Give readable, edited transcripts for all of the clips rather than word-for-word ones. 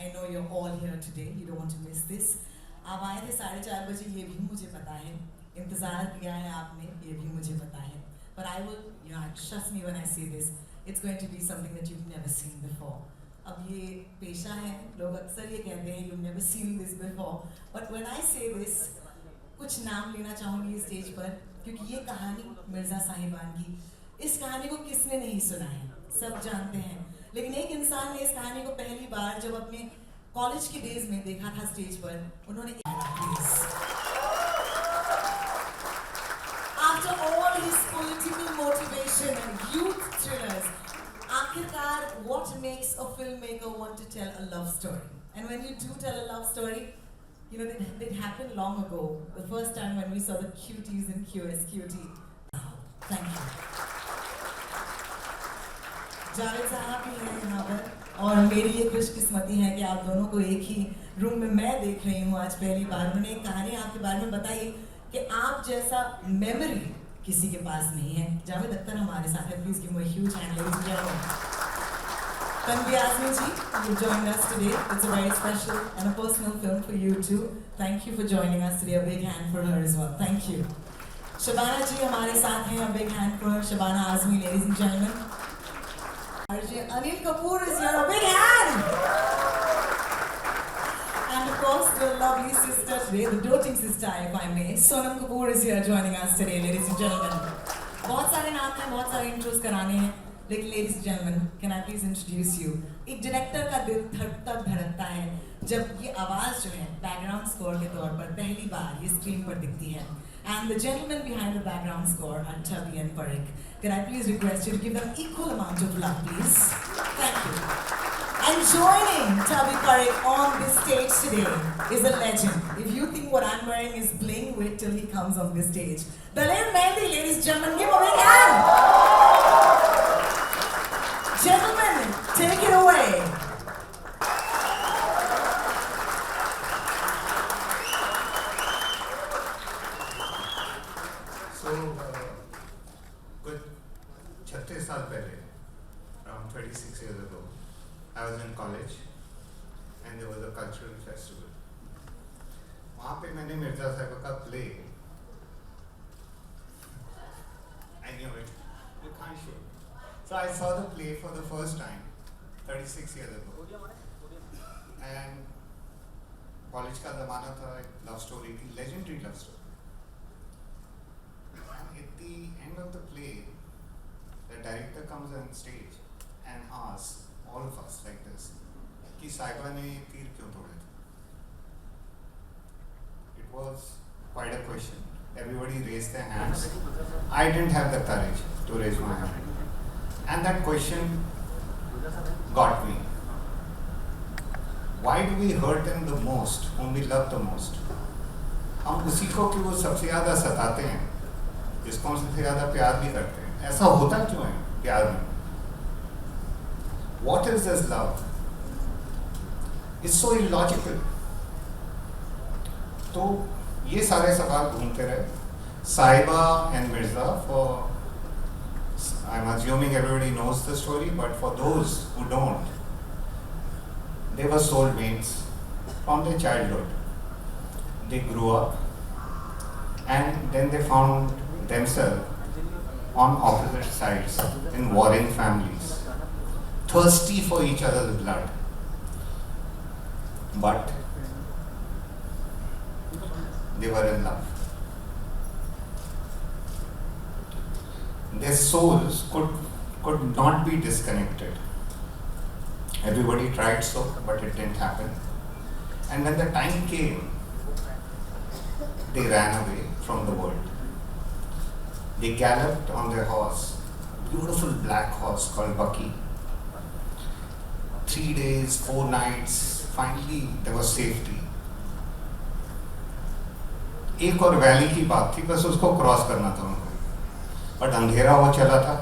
I know you're all here today. You don't want to miss this. आप आए थे 4:30 बजे, ये भी मुझे पता है. इंतजार किया है आपने, ये भी मुझे पता है. But I will, trust me when I say this. It's going to be something that you've never seen before. अब ये पेशा है, लोग अक्सर ये कहते हैं you've never seen this before. But when I say this, कुछ नाम लेना चाहूँगी इस स्टेज पर, क्योंकि ये कहानी मिर्ज़ा साहिबान की. इस कहानी को किसने नहीं सुना है, सब जानते हैं. लेकिन एक इंसान ने इस कहानी को पहली बार जब अपने कॉलेज के डेज में देखा था स्टेज पर, उन्होंने After all his political motivation and youth thrillers, आखिरकार what makes a filmmaker want to tell a love story? And when you do tell a love story, it happened long ago. The first time when we saw the cuties in QSQT. Thank you. Javed साहब भी हैं यहाँ पर, और मेरी ये खुशकिस्मती है कि आप दोनों को एक ही रूम में मैं देख रही हूँ आज पहली बार. मैंने एक कहानी आपके बारे में बताई कि आप जैसा मेमोरी किसी के पास नहीं है. जावेद अख्तर हमारे साथ है. Please give him a huge hand, ladies and gentleman. Tanvi Azmi ji, you joined us today. It's a very special and a personal film for you too. Thank you for joining us today. A big hand for her as well. Thank you. Shabana ji हमारे साथ हैं. A big hand for her. Shabana Azmi, ladies and gentlemen. Anil Kapoor is here, a big hand! And of course, the lovely sister today, the doting sister, if I may, Sonam Kapoor is here joining us today, ladies and gentlemen. बहुत सारे नाम हैं, बहुत सारे intros कराने हैं, लेकिन ladies and gentlemen, can I please introduce you? एक डायरेक्टर का दिल तब धड़कता है जब ये आवाज़ जो है बैकग्राउंड स्कोर के तौर पर पहली बार ये स्क्रीन पर दिखती है. And the gentlemen behind the background score are Chavi and Parikh. Can I please request you to give them equal amount of love, please? Thank you. And joining Chavi Parikh on this stage today is a legend. If you think what I'm wearing is bling, wait till he comes on this stage. Daleen Mehndi, ladies and gentlemen, give a big hand. Gentlemen, take it away. Good 36 साल पहले, around 26 years ago, I was in college and there was a cultural festival. वहाँ पे मैंने मिर्ज़ा साहिबा का play, I knew it, you can't show. So I saw the play for the first time, 36 years ago. And college का ज़माना था, एक love story थी, legendary love story. At the end of the play, the director comes on stage and asks all of us like this, कि साहिबा ने तीर क्यों तोड़े थे? It was quite a question. Everybody raised their hands. I didn't have the courage to raise my hand. And that question got me. Why do we hurt them the most, whom we love the most? हम उसी को कि वो सबसे ज़्यादा सताते हैं, जिसको हम सबसे ज़्यादा प्यार भी करते हैं. ऐसा होता क्यों है प्यार में? What is this love? It's so illogical. तो ये सारे सवाल घूमते रहे. साहिबा and Mirza, I'm assuming everybody knows the story, but for those who don't, they were soulmates from their childhood. They grew up and then they found themselves on opposite sides in warring families, thirsty for each other's blood. But they were in love. Their souls could not be disconnected. Everybody tried so, but it didn't happen. And when the time came, they ran away from the world. They galloped on their horse, beautiful black horse called Bucky. 3 days, 4 nights, finally there was safety. एक और valley की बात थी, बस उसको cross करना था उनको, बट अंधेरा हो चला था.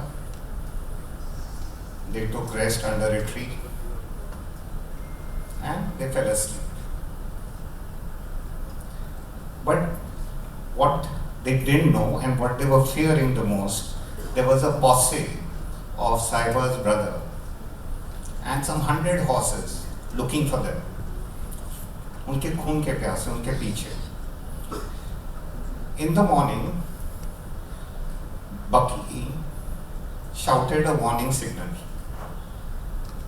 They took rest under a tree and they fell asleep. But what they didn't know and what they were fearing the most, there was a posse of Sahiba's brother and some 100 horses looking for them. उनके खून के प्यासे, उनके पीछे. In the morning, Bucky shouted a warning signal.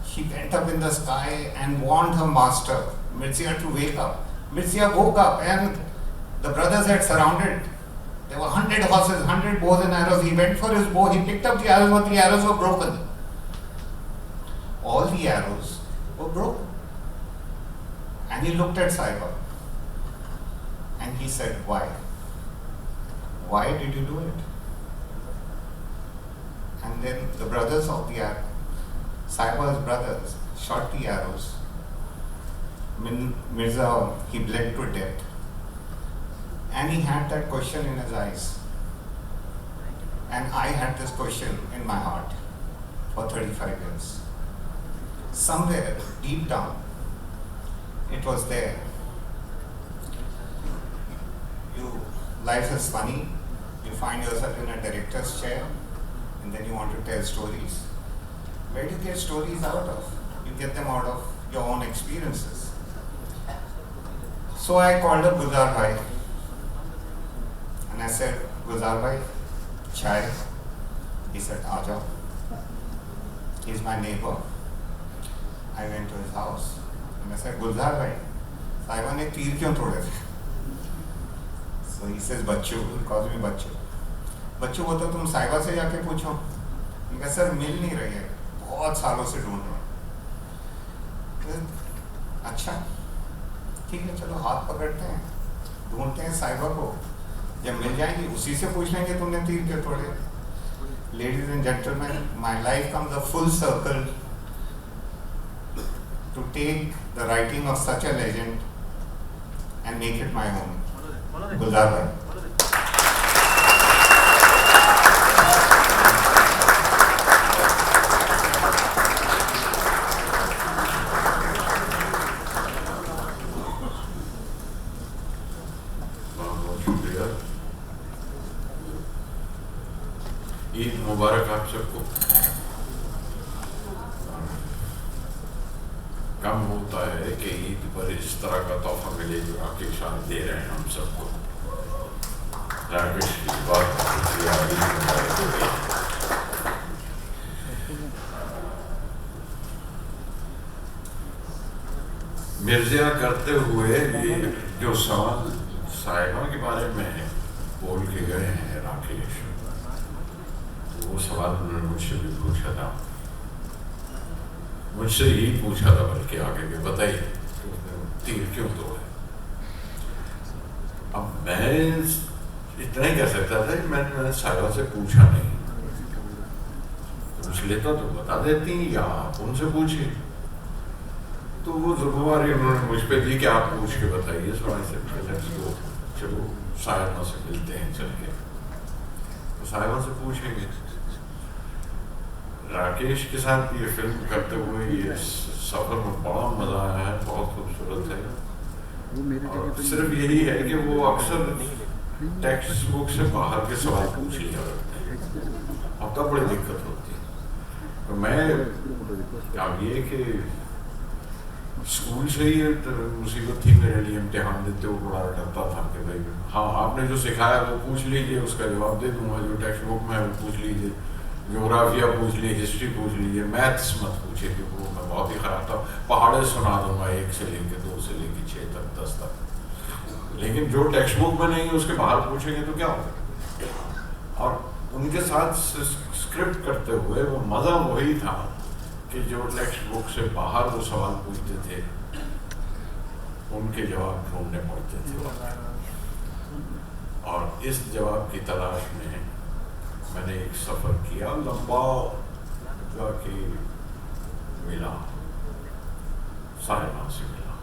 She went up in the sky and warned her master, Mircea, to wake up. Mircea woke up and the brothers had surrounded. There were 100 horses, 100 bows and arrows. He went for his bow, he picked up the arrows, but the arrows were broken. All the arrows were broken. And he looked at Saiba and he said, why? Why did you do it? And then the brothers of the Saiba's brothers shot the arrows. Mirza, he bled to death. And he had that question in his eyes. And I had this question in my heart for 35 years. Somewhere deep down, it was there. Life is funny. You find yourself in a director's chair and then you want to tell stories. Where do you get stories out of? You get them out of your own experiences. So I called up Gulzar Bhai and I said, Gulzar Bhai, chai? He said, Aaja. He's my neighbor. I went to his house and I said, Gulzar Bhai, Saiba ne तीर क्यों तोड़े थे? So he says, Bachchu, he calls me बच्चू. बच्चू वो तो तुम साइबा से जाके पूछो. मैं कहा सर मिल नहीं रही है, बहुत सालों से ढूंढ रहा हूँ. अच्छा ठीक है, चलो हाथ पकड़ते हैं, ढूंढते हैं साइबा को. जब मिल जाएंगी उसी से पूछ लेंगे तुमने तीर क्यों तोड़े. Ladies and gentlemen, my life comes a full circle to take the writing of such a legend and make it my own. Gulzar Bhai. बहुत शुक्रिया. ईद मुबारक आप सबको. कम होता है कि ईद पर इस तरह का तोहफा मिले जो राकेश साहब दे रहे हैं हम सबको. राकेश की बात मिर्जा करते हुए ये जो सवाल साहिबा के बारे में बोल के गए हैं राकेश, तो वो सवाल उन्होंने मुझसे भी पूछा था. मुझसे ही पूछा था बल्कि आगे के बताइए तीर क्यों तोड़े. अब मैं इतना ही कह सकता था कि मैंने साहिबा से पूछा नहीं. पूछ लेता तो बता देती या आप उनसे पूछिए. तो वो जिम्मेवारी उन्होंने मुझ पे दी कि आप पूछ के बताइए. सो आई से चलो साहिबा से मिलते हैं चल के. तो साहिबा से पूछेंगे. राकेश के साथ ये फिल्म करते हुए ये सफर में बड़ा मजा आया है. बहुत खूबसूरत है. और सिर्फ यही है कि वो अक्सर टेक्स्ट बुक से बाहर के सवाल पूछ लिया करते हैं. अब तब बड़ी दिक्कत होती है. तो मैं अब ये कि स्कूल से ही मुसीबत थी मेरे लिए. इम्तिहान देते हुए बड़ा डरता था कि भाई हाँ आपने जो सिखाया वो पूछ लीजिए, उसका जवाब दे दूंगा. जो टेक्स्ट बुक में है वो पूछ लीजिए. ज्योग्राफिया पूछ लीजिए, हिस्ट्री पूछ लीजिए, मैथ्स मत पूछिए क्योंकि वो मैं बहुत ही ख़राब था. पहाड़े सुना दूंगा 1 से लेके 2 से लेके 6 तक 10 तक. लेकिन जो टेक्स्ट बुक में नहीं है उसके बाहर पूछेंगे तो क्या होगा. और उनके साथ स्क्रिप्ट करते हुए वो मज़ा वही था कि जो टेक्स्ट बुक से बाहर वो सवाल पूछते थे उनके जवाब ढूंढने पड़ते थे. और इस जवाब की तलाश में मैंने एक सफ़र किया लंबा जाके मिला साहिबा से मिला.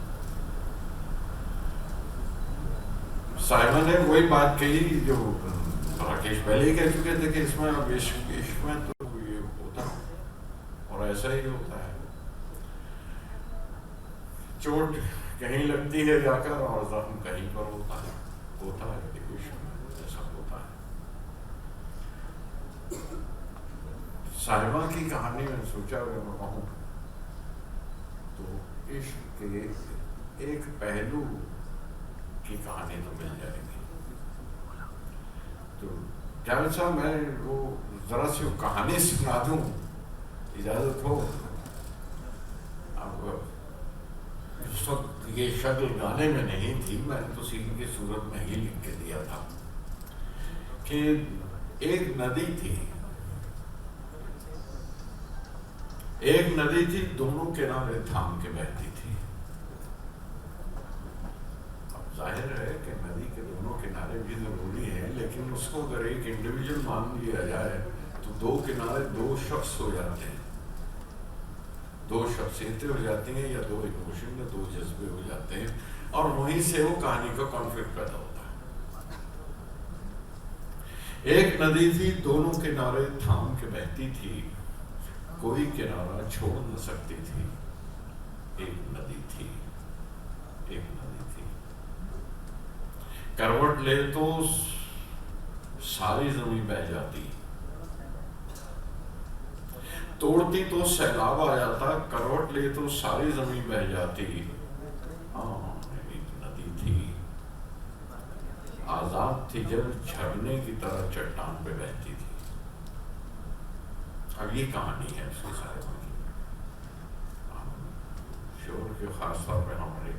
साहिबा ने वही बात कही जो राकेश पहले ही कह चुके थे कि इसमें अब इश्क में तो ये होता है और ऐसा ही होता है. चोट कहीं लगती है जाकर और जख्म कहीं पर होता है इश्क में ऐसा होता है. साहिबा की कहानी में सोचा अगर मैं कहूँ तो इश्क के एक पहलू की कहानी तो मिल जाएगी। तो जावेद साहब, मैं वो जरा सी कहानी सुना दूं, इजाजत हो? अब उस वक्त ये शक्ल गाने में नहीं थी, मैंने तो सीन की सूरत में ही लिख के दिया था कि एक नदी थी, दोनों किनारे थाम के बहती थी। अब जाहिर है कि नदी के दोनों किनारे भी जरूरी है, लेकिन उसको अगर एक इंडिविजुअल मान लिया जाए तो दो किनारे दो शख्स हो जाते हैं, दो शख्सियतें हो जाती हैं, या दो इमोशन या दो जज्बे हो जाते हैं, और वहीं से वो कहानी का कॉन्फ्लिक्ट पैदा होता है। एक नदी थी, दोनों किनारे थाम के बहती थी, कोई किनारा छोड़ न सकती थी। एक नदी थी, एक नदी थी, करवट ले तो सारी जमीन बह जाती, तोड़ती तो सैलाब आ जाता, करवट ले तो सारी जमीन बह जाती। हाँ, एक नदी थी, आजाद थी जब झरने की तरह चट्टान पे बहती थी। अब ये कहानी है उसके सारे की। शोर के खास तौर पे हमारे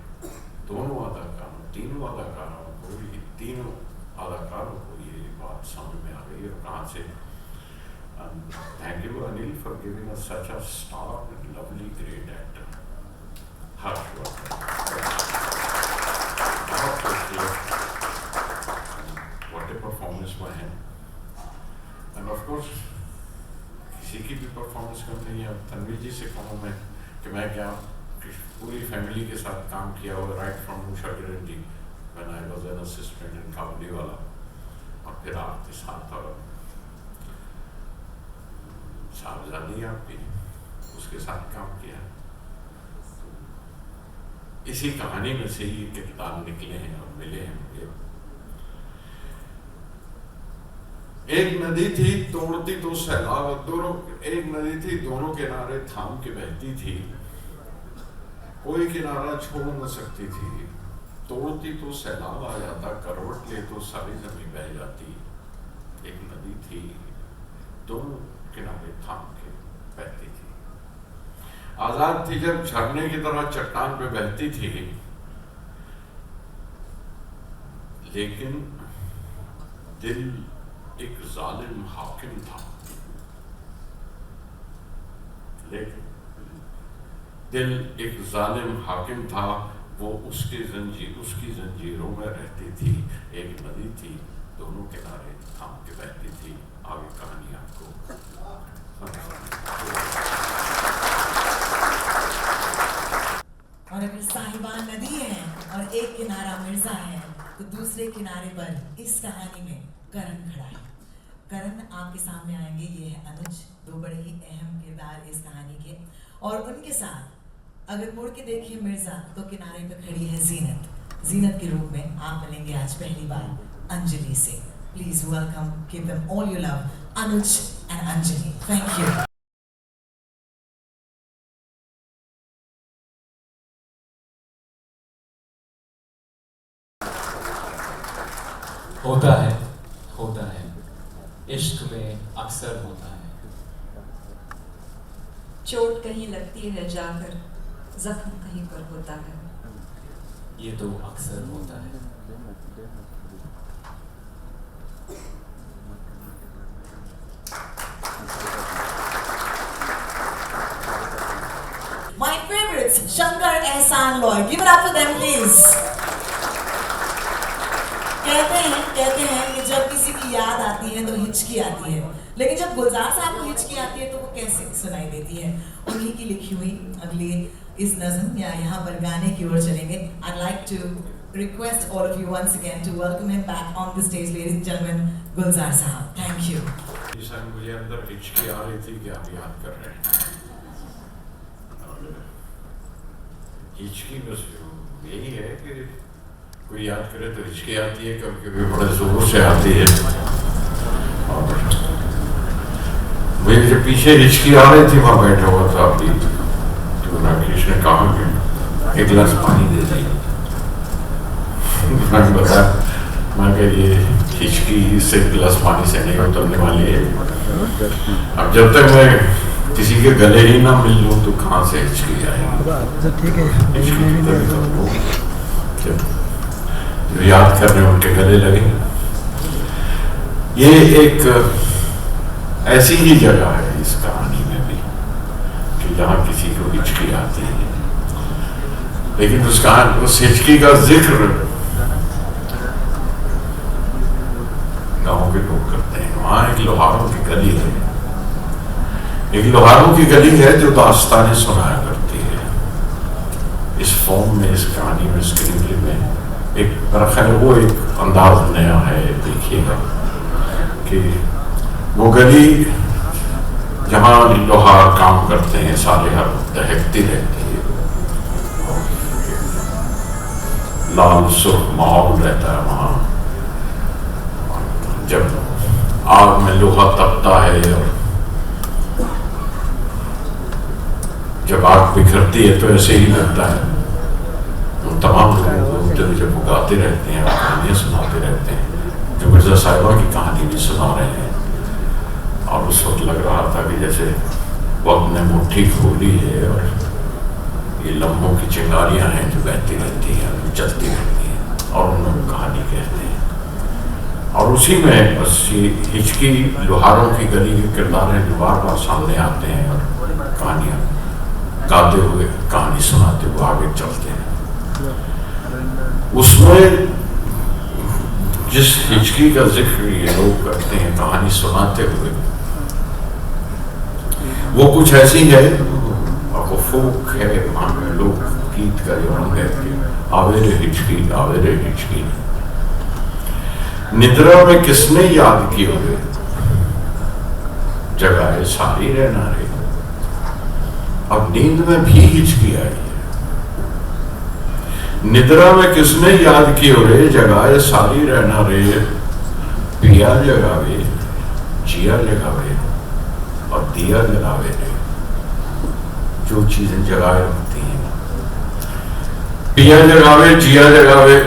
दोनों अदाकारों, तीनों अदाकारों को, ये तीनों अदाकारों को ये बात समझ में आ गई। और कहाँ से thank you Anil for giving us such a star and lovely great actor Harshvardhan. बहुत खूबसूरत, what A performance by him. End of course किसी की भी परफॉर्मेंस कम नहीं है। तनवीर जी से कहूँ मैं कि मैं क्या पूरी फैमिली के साथ काम किया हुआ, right from Usha Kiran ji when I was an assistant in Kabuli wala, और फिर आपके साथ और साहबजादी आपकी, उसके साथ काम किया। इसी कहानी में से ही किरदार निकले हैं और मिले हैं मुझे। एक नदी थी, तोड़ती तो सैलाब, दोनों, एक नदी थी, दोनों किनारे थाम के बहती थी, कोई किनारा छोड़ न सकती थी, तोड़ती तो सैलाब आ जाता, करवट ले तो सारी जमीन बह जाती। एक नदी थी, दोनों किनारे थाम के बहती थी, आजाद थी जब झरने की तरह चट्टान पे बहती थी, लेकिन दिल एक जालिम हाकिम था, लेकिन दिल एक जालिम हाकिम था, वो उसकी जंजीरों में रहती थी। एक नदी थी, दोनों किनारे थाम के बहती थी। आगे कहानी आपको और अगर साहिबा नदी है और एक किनारा मिर्जा है, तो दूसरे किनारे पर इस कहानी में करण खड़ा है। करण आपके सामने आएंगे, ये है अनुज, दो बड़े ही अहम किरदार इस कहानी के। और उनके साथ अगर मुड़ के देखिए मिर्जा, तो किनारे पे खड़ी है जीनत के रूप में आप मिलेंगे आज पहली बार अंजलि से। Please welcome, give them all your love, Anuj and Anjali. Thank you. होता है, इश्क में अक्सर होता है। चोट कहीं लगती है जाकर, जख्म कहीं पर होता है। ये तो अक्सर होता है। My favorites, Shankar Ehsaan Loy. Give it up for them, please. कहते हैं कि जब किसी की याद आती है तो हिचकी आती है, लेकिन जब गुलजार साहब को हिचकी आती है तो वो कैसे सुनाई देती है। उन्हीं की लिखी हुई अगली इस नज़म या यहाँ पर गाने की ओर चलेंगे। I'd like to request all of you once again to welcome him back on the stage, ladies and gentlemen, Gulzar साहब. Thank you. मुझे अंदर हिचकी आ रही थी कि आप याद कर रहे हैं। हिचकी बस यही है कि कोई याद करे तो हिचकी आती है, कभी कभी बड़े जोरों से आती है। और मेरे जो पीछे हिचकी आ रही थी, वहाँ बैठा हुआ था अभी तो राकेश ने कहा कि एक गिलास पानी दे दिया। मैं बता, मैं कह ये हिचकी से गिलास पानी से नहीं उतरने वाली है। अब जब तक मैं किसी के गले ही ना मिल लूँ तो कहाँ से हिचकी आएगी। ठीक है, जो याद कर रहे हैं उनके गले लगे। ये एक ऐसी ही जगह है इस कहानी में भी कि जहाँ किसी को हिचकी आती है, लेकिन उस हिचकी का जिक्र गाँव के लोग करते हैं। वहाँ एक लोहारों की गली है, एक लोहारों की गली है जो दास्तानें सुनाया करती है। इस फॉर्म में, इस कहानी में, स्क्रीन प्ले में एक बरखैर वो एक अंदाज नया है। देखिएगा कि वो गली जहाँ लोहार काम करते हैं, सारे हर दहकती रहती है, लाल सुर्ख माहौल रहता है वहाँ। जब आग में लोहा तपता है और जब आग बिखरती है तो ऐसे ही लगता है। तो तमाम लोग जब वो गाते रहते हैं, कहानियाँ सुनाते रहते हैं। जो मिर्जा साहिबा की कहानी भी सुना रहे हैं और उस वक्त लग रहा था कि जैसे वो अपने मुट्ठी खोली है और ये लम्हों की चिंगारियाँ हैं जो बहती रहती हैं, जो चलती रहती हैं और उन लोग कहानी कहते हैं। और उसी में बस ये हिचकी लोहारों की गली के किरदार हैं जो बार बार सामने आते हैं और कहानियाँ गाते हुए, कहानी सुनाते हुए आगे चलते हैं। उसमें जिस हिचकी का जिक्र ये लोग करते हैं कहानी सुनाते हुए, वो कुछ ऐसी है और वो फोक है, वहाँ में लोग गीत का जो रंग है कि आवेरे हिचकी, आवेरे हिचकी। निद्रा में किसने याद की होगे, जगाए सारी रहना रे। अब नींद में भी हिचकी आई है। निद्रा में किसने याद की हो रे, जगाए सारी रहना रे। पिया जगावे, जिया जगावे और दिया जगावे रे। जो चीजें जगाए रखती हैं, पिया जगावे, जिया जगावे,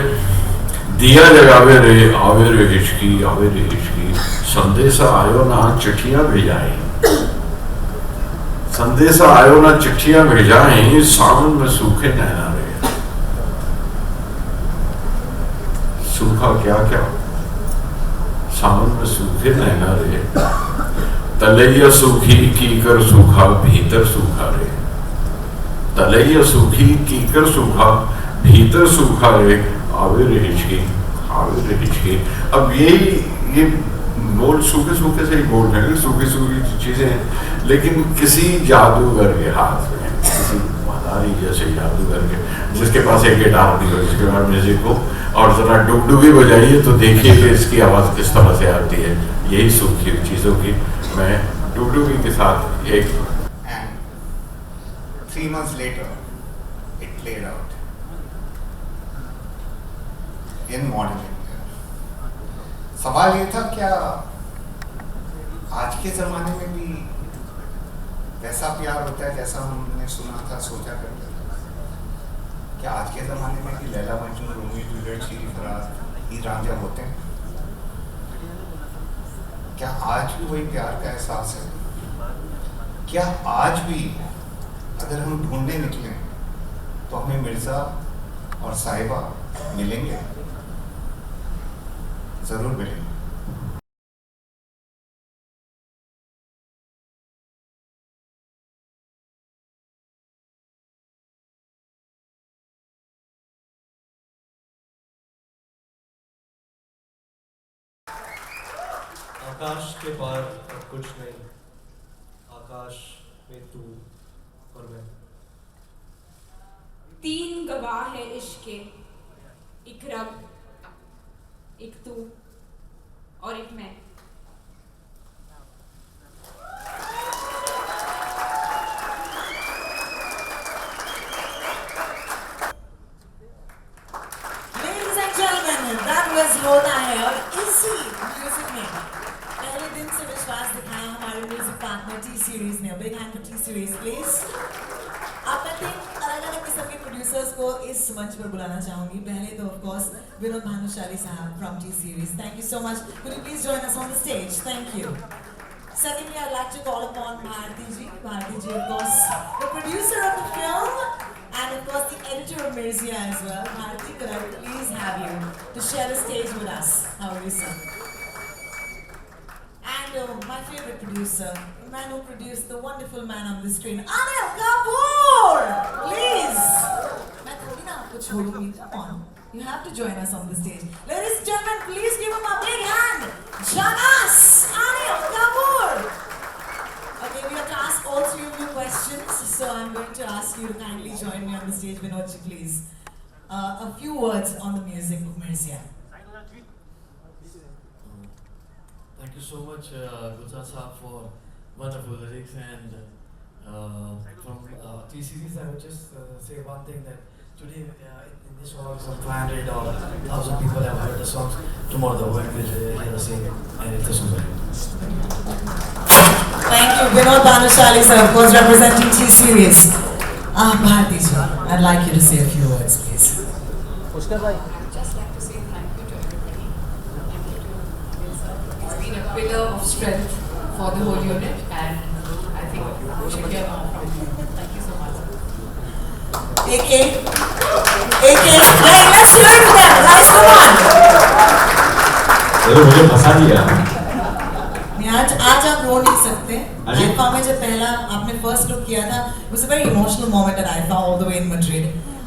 दिया जगावे रे। आवे रे हिचकी, आवे रे हिचकी। संदेशा आयो ना चिट्ठियां भेजाएं, संदेशा आयो ना चिट्ठियां भेजाएं। सावन में सूखे नैना रे। सूखा क्या क्या, सावन में सूखे नैना रे। तलैया सूखी कीकर सूखा, भीतर सूखा रे। तलैया सूखी कीकर सूखा, भीतर सूखा रे। आवे रे हिचकी, आवे रे हिचकी। अब ये बोल सूखे सूखे से ही बोल रहे हैं, सूखी सूखी चीजें, लेकिन किसी जादूगर के हाथ में, किसी मदारी जैसे जादूगर के, जिसके पास एक गिटार भी हो, जिसके बाद म्यूजिक हो और जरा डुगडुगी बजाइए तो देखिए कि इसकी आवाज किस तरह से आती है। यही सूखी चीजों की मैं डुगडुगी के साथ एक। And 3 months later, it played out in modern India. सवाल ये था, क्या आज के जमाने में भी वैसा प्यार होता है जैसा हमने सुना था, सोचा करते थे? क्या आज के जमाने में भी लैला मजनू, रोमियो जूलियट, शीरी फराज, हीर रांझा होते हैं? क्या आज भी वही प्यार का एहसास है? क्या आज भी अगर हम ढूंढने निकलें तो हमें मिर्जा और साहिबा मिलेंगे? जरूर मिलेंगे। आकाश के पार अब कुछ नहीं, आकाश में तू और मैं। 3 गवाह है इश्क के, एक रब, एक तू और एक मैं। Ladies and gentlemen, that was होता है। और इसी म्यूजिक में पहले दिन से विश्वास दिखाया हमारे म्यूजिक पार्टनर टी सीरीज ने। Big hand for T series please. आप कहते हैं अलग अलग किस्म के प्रोड्यूसर्स को इस मंच पर बुलाना चाहूंगी. पहले तो of course विनोद भानुशाली साहब from T Series. Thank you so much. Could you please join us on the stage? Thank you. Secondly, I'd like to call upon Bharti ji. Bharti ji, of course, the producer of the film and of course the editor of Mirzia as well. Bharti, could I please have you to share the stage with us? How are you, sir? And my favorite producer, the man who produced the wonderful man on the screen, Anil Kapoor! Please! मैं थोड़ी ना आपको छोड़ूंगी. Come on. You have to join us on the stage. Ladies and gentlemen, please give him a big hand. Jonas! Anil Kapoor! Okay, we have to ask all three of you questions, so I'm going to ask you to kindly join me on the stage. Vinodji, please. A few words on the music of Mirzia. Thank you so much, Gulzar Saab, for wonderful lyrics. And from T Series, I would just say one thing, that today in this hall, some 500 or 1,000 people have heard the songs. Tomorrow the world will hear the same, and it's a super. Thank you, Vinod Bhanushali sir, of course representing T Series. Bharti ji, I'd like you to say a few words, please. I'd just like to say thank you to everybody. Thank you to Vinod sir. It's been a pillar of strength for the whole unit, and I think we should hear more from you. Thank you so much. AK? AK? Hey, let's hear it then, guys, come on! ये मुझे फंसा दिया. आज आप रो नहीं सकते. IIFA में जब पहला आपने फर्स्ट लुक किया था, it was a very emotional moment at IIFA all the way in Madrid.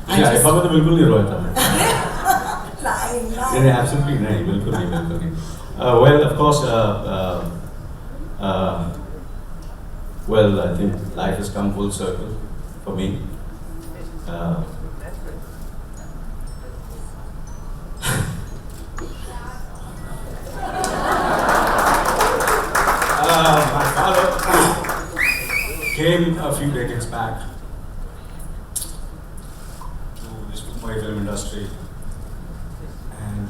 IIFA में तो बिल्कुल नहीं रोया था. नहीं, absolutely नहीं, बिल्कुल नहीं. Well, of course, well, I think life has come full circle for me. My father came a few decades back to this Mumbai film industry, and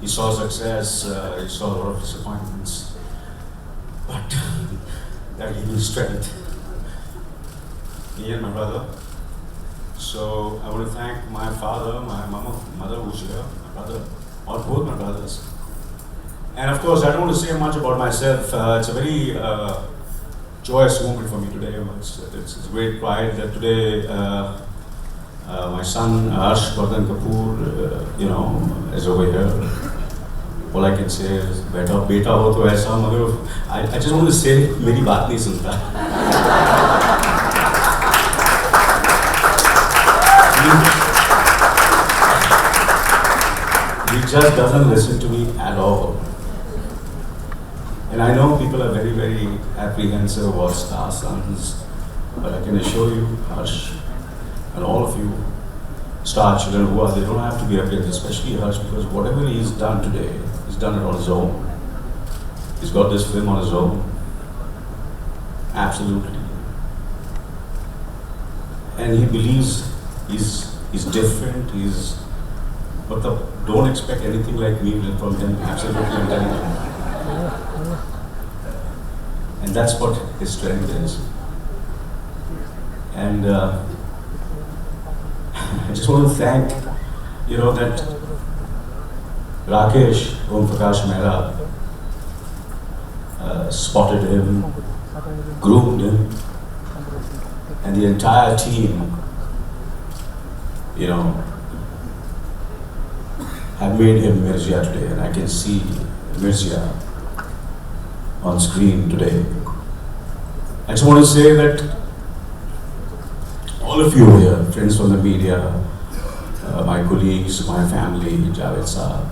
he saw success, he saw a lot of disappointments, but that gave me strength, me and my brother. So I want to thank my father, my mother who's here, my brother, or both my brothers. And of course, I don't want to say much about myself. It's a very joyous moment for me today. It's a great pride that today my son Harsh Vardhan Kapoor, is over here. All I can say is, beta ho to aisa, magar I just want to say, meri baat nahi sunta. He just doesn't listen to me at all. And I know people are very, very apprehensive about star sons, but I can assure you, Harsh, and all of you, star children who are, they don't have to be apprehensive, especially Harsh, because whatever he's done today, he's done it on his own. He's got this film on his own. Absolutely. And he believes he's different, but don't expect anything like me from him, absolutely, I'm telling you. And that's what his strength is. And I just want to thank, that Rakesh, Om Prakash Mehra, spotted him, groomed him, and the entire team, have made him Mirzia today, and I can see Mirzia on screen today. I just want to say that all of you here, friends from the media, my colleagues, my family, Javed Saab,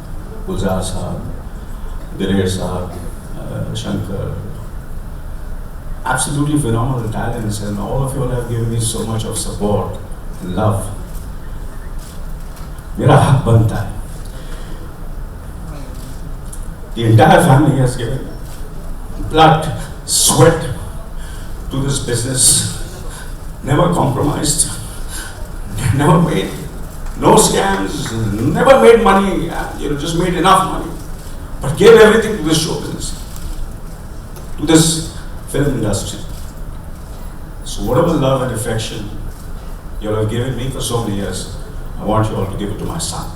Gulzar Saab, Dileer Saab, Shankar, absolutely phenomenal talents, and all of you all have given me so much of support and love. Mera haq banta hai. The entire family has given blood, sweat to this business, never compromised, never made no scams, never made money, just made enough money, but gave everything to this show business, to this film industry. So whatever love and affection you all have given me for so many years. I want you all to give it to my son.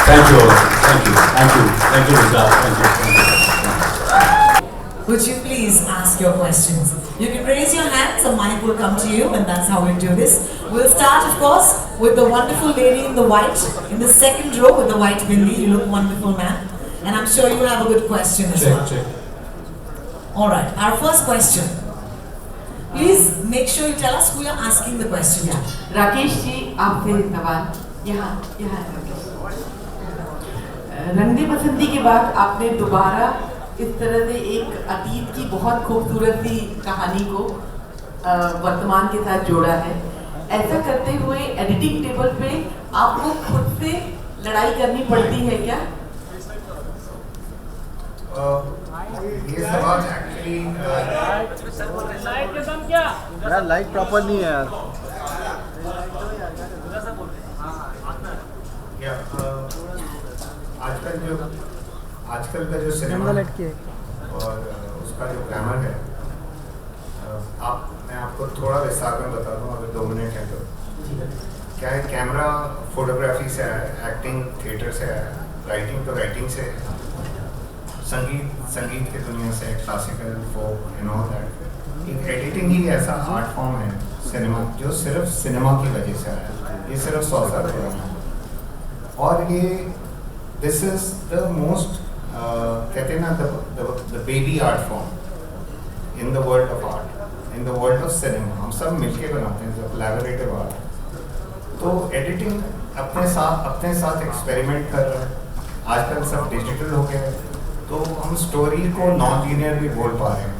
Thank you all. Thank you. Thank you. Thank you, Rizal. Thank you. Thank you. Would you please ask your questions? You can raise your hands, a mic will come to you, and that's how we do this. We'll start, of course, with the wonderful lady in the white, in the second row with the white bindi. You look wonderful, ma'am. And I'm sure you have a good question as well. check. All right, our first question. Please make sure you tell us who you're asking the question to. Rakesh ji, आपसे सवाल यहाँ राकेश। रंगदे बसंती के बाद आपने दोबारा इस तरह से एक अतीत की बहुत खूबसूरत सी कहानी को वर्तमान के साथ जोड़ा है। ऐसा करते हुए एडिटिंग टेबल पे आपको खुद से लड़ाई करनी पड़ती है क्या? ये सवाल एक्चुअली यार लाइट प्रॉपर नहीं है यार। आजकल का जो सिनेमा और उसका जो ग्रामर है, मैं आपको थोड़ा विस्तार में बता दूं अगर 2 मिनट है तो। क्या है, कैमरा फोटोग्राफी से आया है, एक्टिंग थिएटर से आया है, राइटिंग तो राइटिंग से, संगीत की दुनिया से, classical folk and all that. एक एडिटिंग ही ऐसा आर्ट फॉर्म है सिनेमा जो सिर्फ सिनेमा की वजह से आया है। ये सिर्फ 100 साल पुराना है और ये दिस इज द मोस्ट कहते हैं ना the baby art form in the world of art, in the world of cinema. हम सब मिलके बनाते हैं कोलैबोरेटिव आर्ट। तो एडिटिंग अपने साथ एक्सपेरिमेंट कर रहा है। आजकल सब डिजिटल हो गया है तो हम स्टोरी को नॉन लीनियर भी बोल पा रहे हैं।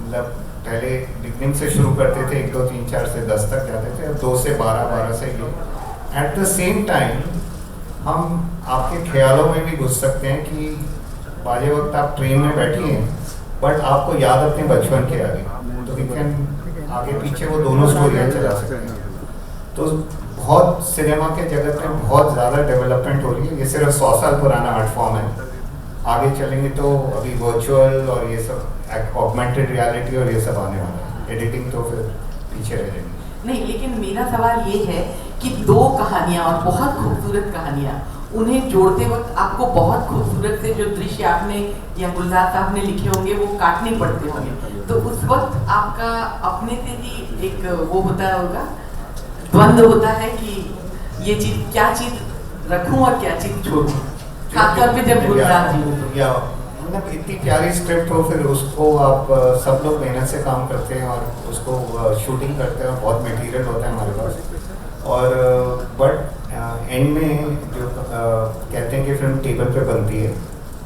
मतलब पहले बिगनिंग से शुरू करते थे, 1 2 3 4 से 10 तक जाते थे, 2 से 12 12 से ये। एट द सेम टाइम हम आपके ख्यालों में भी घुस सकते हैं कि बाजे वक्त आप ट्रेन में बैठी हैं बट आपको याद अपने बचपन के आ गई, तो वी कैन आगे पीछे वो दोनों स्टोरियाँ चला सकते हैं। तो बहुत सिनेमा के जगत में बहुत ज़्यादा डेवलपमेंट हो रही है। ये सिर्फ 100 साल पुराना आर्ट फॉर्म है। आगे चलेंगे तो अभी वर्चुअल और ये सब ऑगमेंटेड रियलिटी और ये सब आने वाला है। एडिटिंग तो फिर पीछे रह जाएंगे। नहीं, लेकिन मेरा सवाल ये है कि 2 कहानियाँ और बहुत खूबसूरत कहानियाँ, उन्हें जोड़ते वक्त आपको बहुत खूबसूरत से जो दृश्य आपने या गुलजार साहब ने लिखे होंगे वो काटने पड़ते होंगे, तो उस वक्त आपका अपने से ही एक वो होता होगा, द्वंद्व होता है कि ये चीज़, क्या चीज़ रखूं और क्या चीज़ छोड़ूं, खासतौर पे जब गुलजार जी या मतलब इतनी प्यारी स्क्रिप्ट हो फिर उसको आप सब लोग मेहनत से काम करते हैं और उसको शूटिंग करते हैं, बहुत मटेरियल होता है हमारे पास। और बट एंड में जो कहते हैं कि फिल्म टेबल पे बनती है,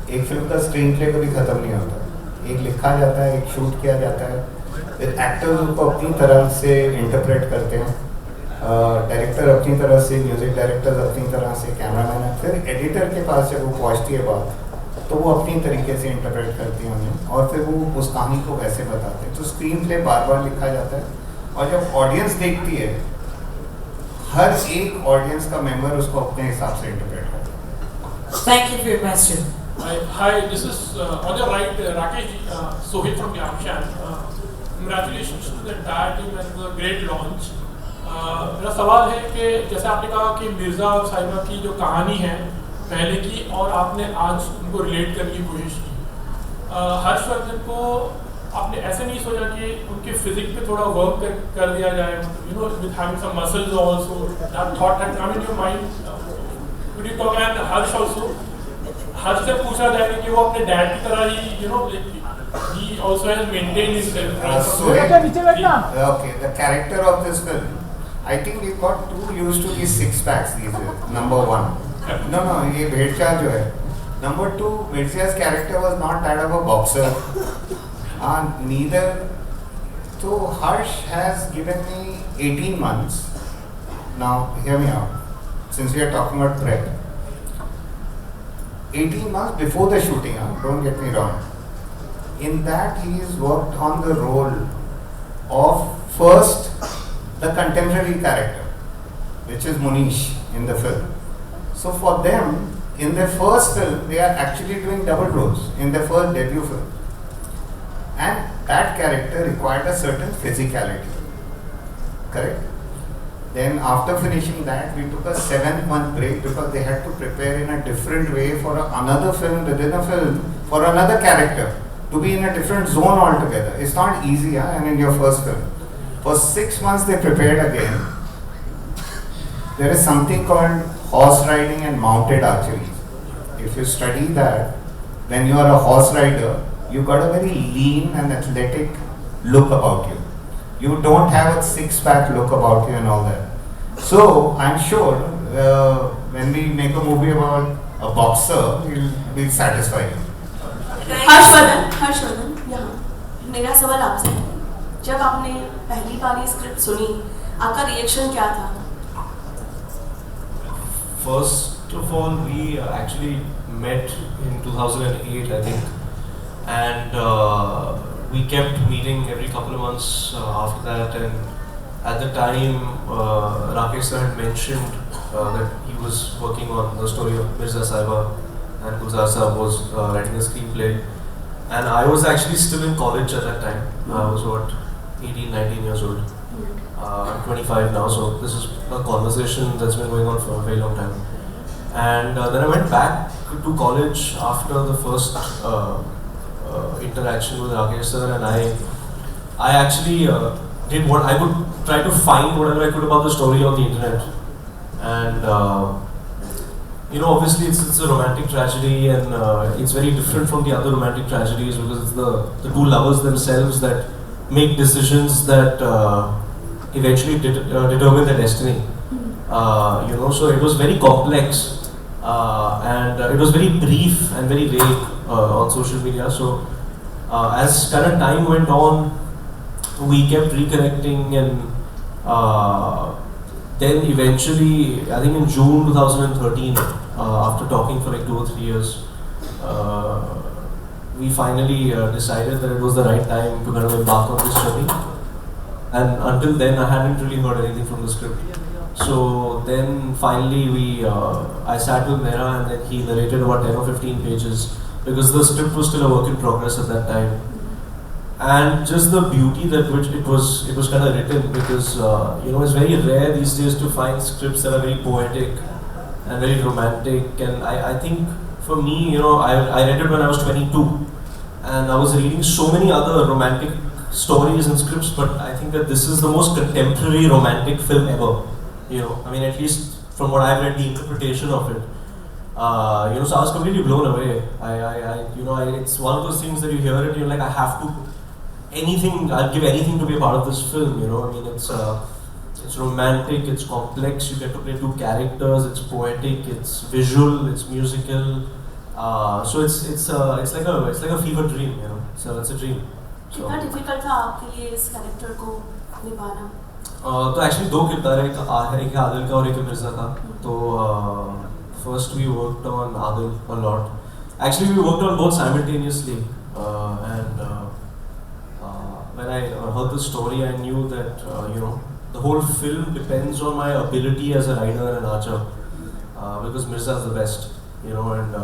एक फिल्म का स्क्रीन प्ले कभी ख़त्म नहीं होता। एक लिखा जाता है, एक शूट किया जाता है, फिर एक्टर्स उसको अपनी तरह से इंटरप्रेट करते हैं, डायरेक्टर अपनी तरह से, म्यूज़िक डायरेक्टर्स अपनी तरह से, कैमरामैन, फिर एडिटर के पास जब वो पहुँचती है बात तो वो अपनी तरीके से इंटरप्रेट करती हैं उन्हें और फिर वो उस कहानी को वैसे बताते हैं। तो स्क्रीन प्ले बार बार लिखा जाता है और जब ऑडियंस देखती है, हर एक ऑडियंस का मेंबर उसको अपने हिसाब से इंटरप्रेट करता है। Thank you for your question. Hi, this is on your right, Rakesh Sohit from Yakshan. Congratulations to the entire team and the great launch. मेरा सवाल है कि जैसे आपने कहा कि मिर्ज़ा और साहिबा की जो कहानी है पहले की और आपने आज उनको रिलेट करने की कोशिश की, हर्षवर्धन को आपने ऐसे नहीं सोचा कि उनके फिजिक पे थोड़ा वर्क कर दिया जाए, you know, with having some muscles also, that thought had come in your mind? Could you talk and Harsh also, Harsh से पूछा जाएगा कि वो अपने डैड की तरह ही, you know, he also has maintained himself. Okay, the character of this film, I think we got too used to these 6 packs these days. Number 1. No, ये भेड़चाल जो है. Number 2, Mirza's character was not that of a boxer. Neither. So Harsh has given me 18 months. Now, hear me out. Since we are talking about prep. 18 months before the shooting, don't get me wrong. In that he has worked on the role of first the contemporary character, which is Munish in the film. So for them, in their first film, they are actually doing double roles in their first debut film. And that character required a certain physicality. Correct? Then after finishing that, we took a 7-month break because they had to prepare in a different way for another film within a film for another character to be in a different zone altogether. It's not easy, and in your first film. For 6 months they prepared again. There is something called horse riding and mounted archery. If you study that, when you are a horse rider, you got a very lean and athletic look about you. You don't have a six-pack look about you and all that. So I'm sure when we make a movie about a boxer, we'll satisfy you. Harshvardhan, यहाँ मेरा सवाल आपसे है, जब आपने पहली बार ये script सुनी, आपका रिएक्शन क्या था? First of all, we actually met in 2008, I think, and we kept meeting every couple of months after that. And at the time, Rakesh sir had mentioned that he was working on the story of Mirza Sahiba, and Gulzar Saab was writing a screenplay. And I was actually still in college at that time. I was 18, 19 years old. I'm 25 now, so this is a conversation that's been going on for a very long time. And then I went back to college after the first interaction with Rakesh sir, and I actually did what I would try to find whatever I could about the story on the internet. And obviously it's a romantic tragedy, and it's very different from the other romantic tragedies because it's the two lovers themselves that make decisions that eventually determine their destiny. So it was very complex, and it was very brief and very vague on social media. So as kind of time went on, we kept reconnecting, and then eventually, I think in June 2013, after talking for like 2 or 3 years, we finally decided that it was the right time to kind of embark on this journey. And until then, I hadn't really heard anything from the script. So then finally I sat with Mehra, and then he narrated about 10 or 15 pages because the script was still a work in progress at that time. And just the beauty that which it was kind of written, because it's very rare these days to find scripts that are very poetic and very romantic. And I think for me, I read it when I was 22, and I was reading so many other romantic stories and scripts, but I think that this is the most contemporary romantic film ever. At least from what I've read, the interpretation of it. So I was completely blown away. It's one of those things that you hear it, you're like, I have to. I'll give anything to be a part of this film. It's romantic, it's complex. You get to play two characters. It's poetic, it's visual, it's musical. So it's like a fever dream. So it's a dream. कितना difficult था आपके लिए इस character को निभाना? तो actually 2 किरदार हैं, एक आदिल का और एक मिर्जा का. तो first we worked on Adil a lot. Actually we worked on both simultaneously, and when I heard the story, I knew that the whole film depends on my ability as a rider and an archer, because Mirza is the best, and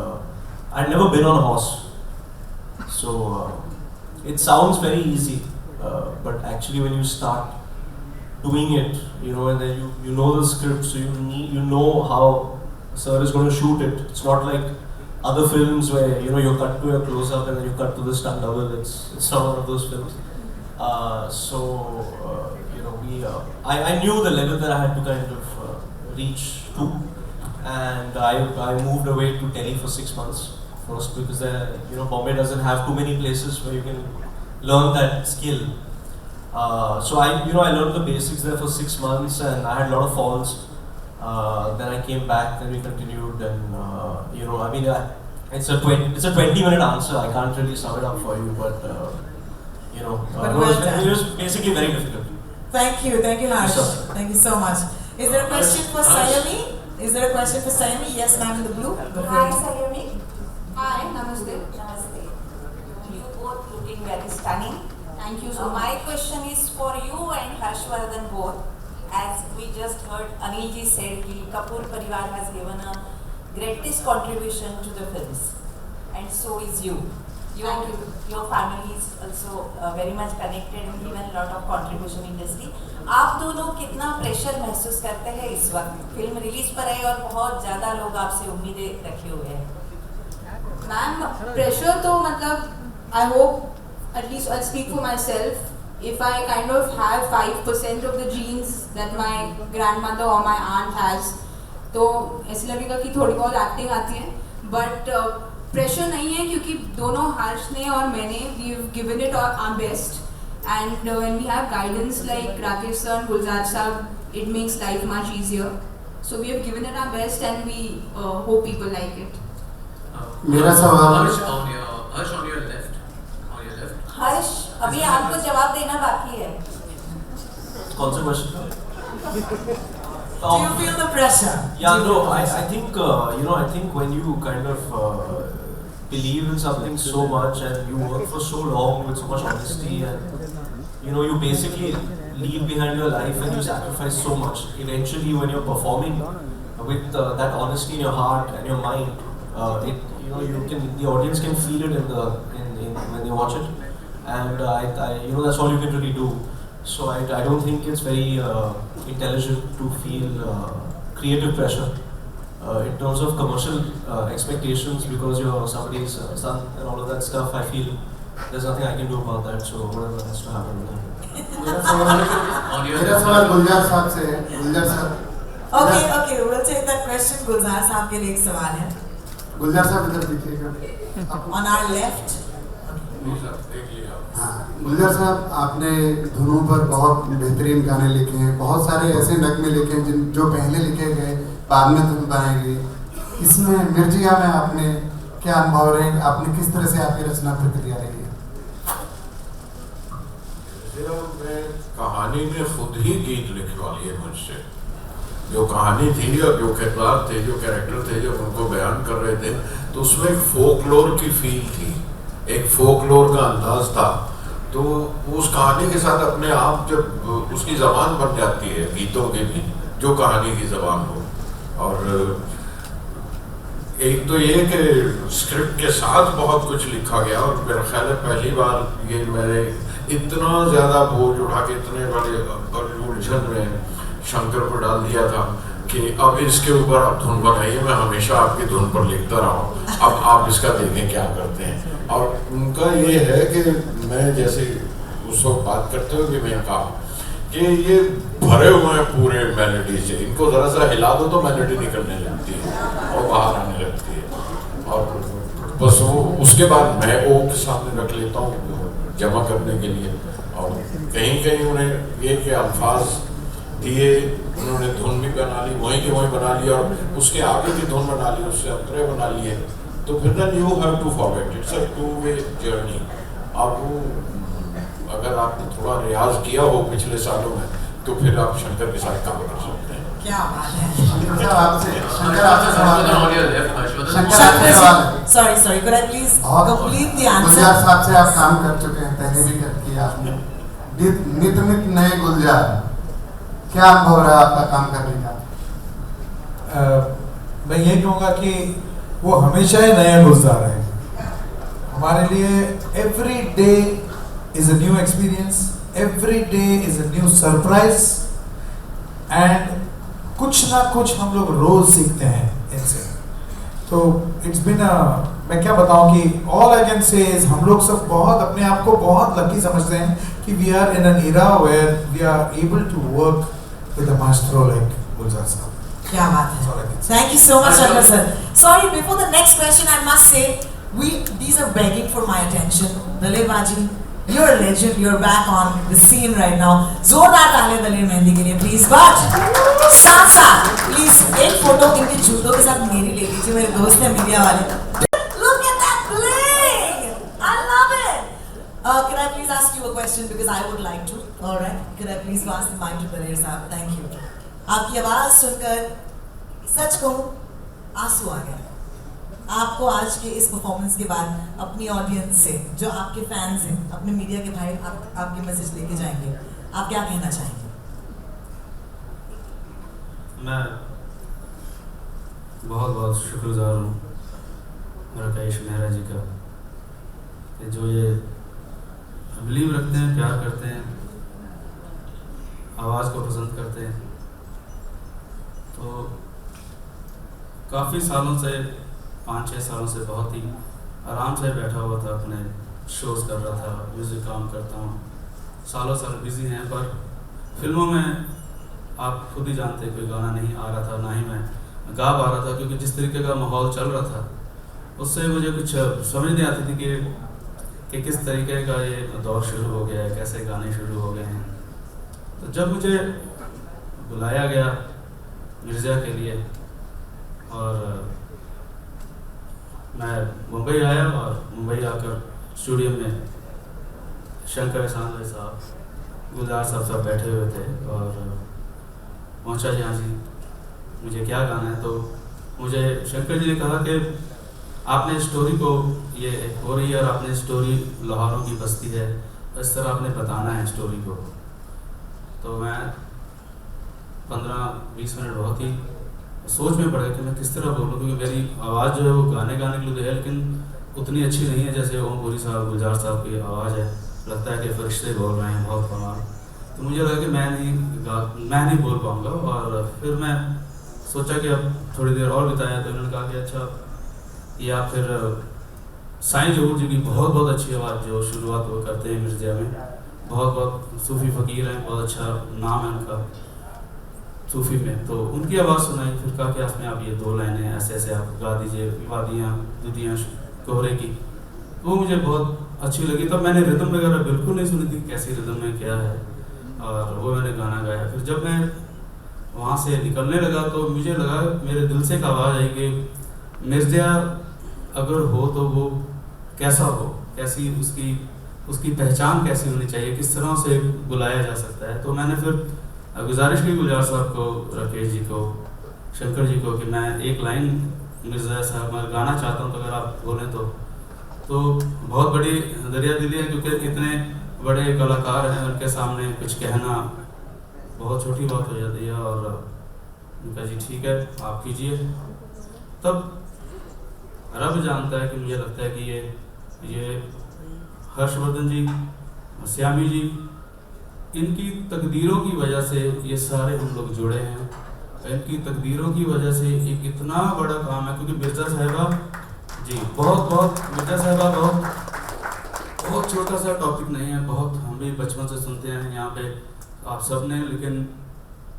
I'd never been on a horse, so it sounds very easy, but actually when you start doing it, and then you know the script, so you know how sir is going to shoot it. It's not like other films where you cut to a close-up and then you cut to the stunt double. It's not one of those films. I knew the level that I had to kind of reach to, and I moved away to Delhi for 6 months first, because Bombay doesn't have too many places where you can learn that skill. So I learned the basics there for 6 months, and I had a lot of falls. Then I came back, then we continued, and it's a 20-minute answer. I can't really sum it up for you, but it was basically very difficult. Thank you, Harsh. Yes, thank you so much. Is there a question for Sayami? Yes, ma'am, in the blue. Hi, Sayami. Hi, namaste. Namaste. You both looking very stunning. Thank you so much. My question is for you and Harshvardhan both. As we just heard, Anilji said, Kapoor Parivar has given a greatest contribution to the films, and so is you. Your family is also very much connected and given a lot of contribution industry. आप दोनों कितना pressure महसूस करते हैं इस वक्त? Film release पर है और बहुत ज़्यादा लोग आपसे उम्मीदें रखे हुए हैं. मैम प्रेशर तो मतलब I hope, at least I'll speak for myself, if I kind of have 5% of the genes that my grandmother or my aunt has, तो ऐसे लगेगा कि थोड़ी बहुत एक्टिंग आती है, but प्रेशर नहीं है क्योंकि दोनों हर्ष ने और मैंने we've given it our best, and when we have guidance like Rakesh sir and Gulzar sir, it makes life much easier. So we have given it our best and we hope people like it. मेरा सवाल Harsh on your left. हर्ष, अभी आपको जवाब देना बाकी है. कौन सा question? Do you feel the pressure? Yeah, no, I think I think when you kind of believe in something so much and you work for so long with so much honesty, and you basically leave behind your life and you sacrifice so much. Eventually, when you're performing with that honesty in your heart and your mind, the audience can feel it in when they watch it, and that's all you can really do. So I don't think it's very intelligent to feel creative pressure in terms of commercial expectations, because you're somebody's son and all of that stuff. I feel there's nothing I can do about that. So whatever has to happen with that. मेरा सवाल गुलजार साहब से है. गुलजार साहब. Okay, we'll take that question. गुलजार साहब के लिए एक सवाल है. गुलजार साहब इधर देखिएगा. On our left. हाँ, गुलजार साहब, आपने धुनों पर बहुत बेहतरीन गाने लिखे हैं, बहुत सारे ऐसे नगमे लिखे हैं जो पहले लिखे गए बाद में धुन बनाई गई. इसमें मिर्जिया में आपने क्या अनुभव रहे? आपने किस तरह से आपकी रचना प्रक्रिया रही है? कहानी ने खुद ही गीत लिखवा लिए मुझसे. जो कहानी थी और जो किरदार थे, जो कैरेक्टर थे, जब उनको बयान कर रहे थे तो उसमें एक फोकलोर की फील थी, एक फोकलोर का अंदाज था. तो उस कहानी के साथ अपने आप जब उसकी ज़बान बन जाती है, गीतों की भी जो कहानी की ज़बान हो. और एक तो ये कि स्क्रिप्ट के साथ बहुत कुछ लिखा गया, और मेरा ख्याल है पहली बार ये मैंने इतना ज़्यादा बोझ उठा के इतने बड़े उलझन में शंकर को डाल दिया था कि अब इसके ऊपर आप धुन बनाइए, मैं हमेशा आपकी धुन पर लिखता रहा हूँ, अब आप इसका देखें क्या करते हैं. और उनका ये है कि मैं जैसे उस वक्त बात करते हुए भी मैं कहा कि ये भरे हुए हैं पूरे मेलोडी से, इनको ज़रा सा हिला दो तो मेलोडी निकलने लगती है और बाहर आने लगती है. और बस वो उसके बाद मैं वो के सामने रख लेता हूँ जमा करने के लिए. और कहीं कहीं उन्हें ये कि अल्फाज दिए, उन्होंने धुन भी बना ली, वहीं की वहीं बना ली, और उसके आगे की धुन बना ली, उससे अंतरे बना लिए. तो फिर then you have to forget, it's a two-way journey. आप अगर आपने थोड़ा रियाज किया हो पिछले सालों में तो फिर आप शंकर के साथ काम कर सकते हैं. क्या बात है. शंकर आपसे सवाल है. Sorry, could I please complete the answer? गुलजार साहब से आप काम कर चुके हैं, पहले भी कर किया आपने. नित नए गुलजार, क्या अनुभव रहा आपका काम करने का? मैं ये कहूँगा कि वो हमेशा ही नया गुलजार है हमारे लिए. Every day is a new experience, every day is a new surprise, and कुछ ना कुछ हम लोग रोज सीखते हैं इनसे. तो इट्स बिन मैं क्या बताऊं कि all I can say is हम लोग सब बहुत अपने आप को बहुत लकी समझते हैं कि we are in an era where we are able to work with a maestro like गुलजार साहब. क्या बात है. Thank you so much, Shankar sir. Sorry, before the next question, I must say, these are begging for my attention. Dalir Baji, you're a legend. You're back on the scene right now. जोरदार तालियां दलेर मेहंदी के लिए, please. But साथ please एक photo इनके जूतों के साथ मेरी ले लीजिए, मेरे दोस्त हैं मीडिया वाले. Look at that bling! I love it. Can I please ask you a question because I would like to? All right. Can I please pass the mic to Dalir साहब? Thank you. आपकी आवाज़ सुनकर सच कहूँ आंसू आ गया. आपको आज के इस परफॉर्मेंस के बाद अपनी ऑडियंस से, जो आपके फैंस हैं, अपने मीडिया के भाई आपके मैसेज लेके जाएंगे, आप क्या कहना चाहेंगे? बहुत बहुत शुक्रगुजार हूँ राकेश मेहरा जी का कि जो ये बिलीव रखते हैं, प्यार करते हैं, आवाज़ को पसंद करते हैं। तो काफ़ी सालों से 5-6 सालों से बहुत ही आराम से बैठा हुआ था, अपने शोज़ कर रहा था, म्यूज़िक काम करता हूँ, सालों साल बिज़ी हैं, पर फिल्मों में आप खुद ही जानते कोई गाना नहीं आ रहा था, ना ही मैं गा पा रहा था, क्योंकि जिस तरीके का माहौल चल रहा था उससे मुझे कुछ समझ नहीं आती थी कि किस तरीके का ये दौर शुरू हो गया है, कैसे गाने शुरू हो गए हैं। तो जब मुझे बुलाया गया मिर्ज़ा के लिए और मैं मुंबई आया, और मुंबई आकर स्टूडियो में शंकर एहसान भाई साहब, गुलजार साहब सब बैठे हुए थे और पहुंचा जहाँ जी मुझे क्या गाना है। तो मुझे शंकर जी ने कहा कि आपने स्टोरी को, ये हो रही है और आपने स्टोरी लाहौरों की बस्ती है, इस तरह आपने बताना है स्टोरी को। तो मैं 15-20 मिनट बहुत ही सोच में पड़ गया कि मैं किस तरह बोलूँ, क्योंकि मेरी आवाज़ जो है वो गाने के लिए है, लेकिन उतनी अच्छी नहीं है जैसे ओम पुरी साहब, गुलजार साहब की आवाज़ है। लगता है कि फरिश्ते बोल रहे हैं, बहुत कमाल। तो मुझे लगा कि मैं नहीं बोल पाऊँगा, और फिर मैं सोचा कि अब थोड़ी देर और बिताया। तो उन्होंने कहा कि अच्छा ये आप फिर साईं जहूर जी की बहुत अच्छी आवाज़ जो शुरुआत वो करते हैं मिर्ज़ा में, बहुत सूफ़ी फ़कीर हैं, बहुत अच्छा नाम है उनका सूफ़ी में, तो उनकी आवाज़ सुनाई। फिर कहा कि आपने आप ये 2 लाइनें ऐसे ऐसे आप गा दीजिए, वादियाँ दुदियाँ कोहरे की। वो मुझे बहुत अच्छी लगी। तब मैंने रिदम वगैरह बिल्कुल नहीं सुनी थी, कैसी रिदम में क्या है, और वो मैंने गाना गाया। फिर जब मैं वहाँ से निकलने लगा तो मुझे लगा, मेरे दिल से एक आवाज़ आई कि मिर्ज़ा अगर हो तो वो कैसा हो, कैसी उसकी पहचान कैसी होनी चाहिए, किस तरह से बुलाया जा सकता है। तो मैंने फिर गुजारिश की गुलजार साहब को, राकेश जी को, शंकर जी को कि मैं एक लाइन मिर्ज़ा साहब मैं गाना चाहता हूँ, तो अगर आप बोलें तो बहुत बड़ी दरिया दिली है, क्योंकि इतने बड़े कलाकार हैं, उनके सामने कुछ कहना बहुत छोटी बात हो जाती है। और उनका जी ठीक है आप कीजिए। तब रब जानता है कि मुझे लगता है कि ये हर्षवर्धन जी, श्यामी जी, इनकी तकदीरों की वजह से ये सारे हम लोग जुड़े हैं। इनकी तकदीरों की वजह से एक इतना बड़ा काम है, क्योंकि मिर्ज़ा साहिबा जी बहुत मिर्ज़ा साहिबा बहुत छोटा सा टॉपिक नहीं है, बहुत हम भी बचपन से सुनते हैं यहाँ पे आप सब ने, लेकिन